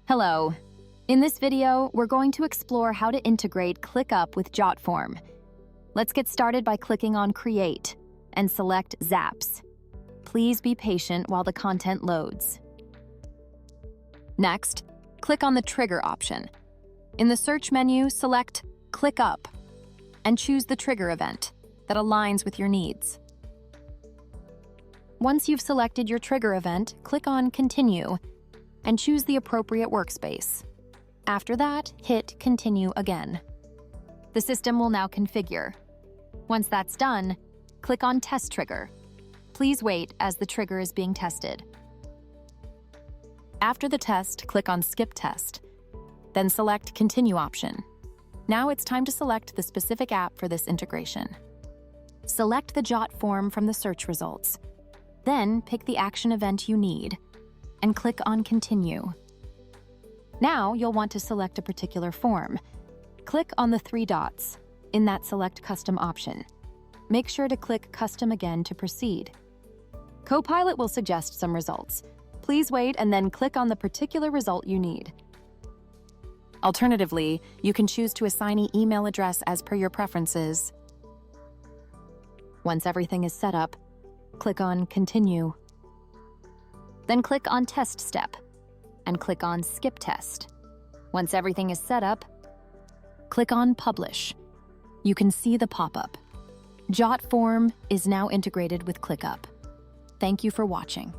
Hello. In this video, we're going to explore how to integrate ClickUp with JotForm. Let's get started by clicking on Create and select Zaps. Please be patient while the content loads. Next, click on the Trigger option. In the search menu, select ClickUp and choose the trigger event that aligns with your needs. Once you've selected your trigger event, click on Continue and choose the appropriate workspace. After that, hit Continue again. The system will now configure. Once that's done, click on Test Trigger. Please wait as the trigger is being tested. After the test, click on Skip Test, then select Continue option. Now it's time to select the specific app for this integration. Select the JotForm from the search results. Then pick the action event you need and click on Continue. Now you'll want to select a particular form. Click on the three dots in that Select Custom option. Make sure to click Custom again to proceed. Copilot will suggest some results. Please wait and then click on the particular result you need. Alternatively, you can choose to assign an email address as per your preferences. Once everything is set up, click on Continue. Then click on Test Step and click on Skip Test. Once everything is set up, click on Publish. You can see the pop-up. JotForm is now integrated with ClickUp. Thank you for watching.